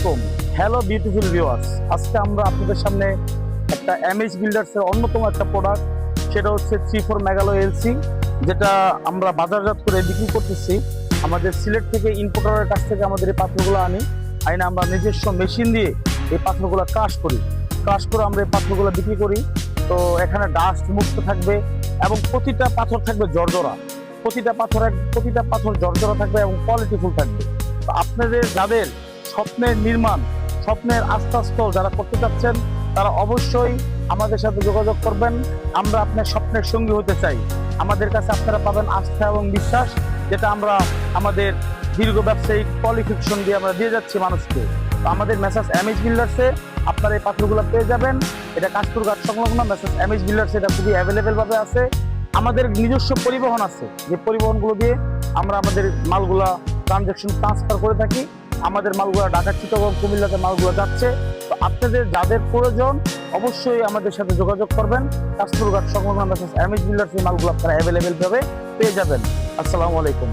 আলাইকুম। Hello beautiful viewers, আজকে আমরা আপনাদের সামনে একটা এমএইচ বিল্ডার্সের অন্যতম একটা প্রোডাক্ট, সেটা হচ্ছে 3-4 মেগালো এলসি, যেটা আমরা বাজারজাত করে বিক্রি করতেছি। আমাদের সিলেট থেকে ইম্পোর্টারের কাছ থেকে আমাদের এই পাথরগুলো আইনে আমরা নিজস্ব মেশিন দিয়ে এই পাথরগুলো ক্রাশ করে আমরা এই পাথরগুলো বিক্রি করি। তো এখানে ডাস্ট মুক্ত থাকবে এবং প্রতিটা পাথর থাকবে জর্জরা, প্রতিটা পাথর জর্জরা থাকবে এবং কোয়ালিটিফুল থাকবে। তো আপনাদের যাদের স্বপ্নের নির্মাণ, স্বপ্নের আস্থাস্থল যারা করতে চাচ্ছেন, তারা অবশ্যই আমাদের সাথে যোগাযোগ করবেন। আমরা আপনার স্বপ্নের সঙ্গী হতে চাই। আমাদের কাছে আপনারা পাবেন আস্থা এবং বিশ্বাস, যেটা আমরা আমাদের দীর্ঘ ব্যবসায়িক কোয়ালিফিকেশন দিয়ে আমরা দিয়ে যাচ্ছি মানুষকে। তো আমাদের মেসার্স এমএইচ বিল্ডার্সে আপনারা এই পাথরগুলো পেয়ে যাবেন। এটা কাশপুরঘাট সংলগ্ন মেসার্স এমএইচ বিল্ডার্সে এটা খুবই অ্যাভেলেবেল ভাবে আছে। আমাদের নিজস্ব পরিবহন আছে, যে পরিবহনগুলো দিয়ে আমরা আমাদের মালগুলা ট্রান্সফার করে থাকি। আমাদের মালগুলা ঢাকা, চিটাগং, কুমিল্লাতে মালগুলো যাচ্ছে। তো আপনাদের যাদের প্রয়োজন অবশ্যই আমাদের সাথে যোগাযোগ করবেন। কাশপুরঘাট সংলগ্ন মেসার্স এমএইচ বিল্ডার্স এই মালগুলো আপনারা অ্যাভেলেবেল ভাবে পেয়ে যাবেন। আসসালামু আলাইকুম।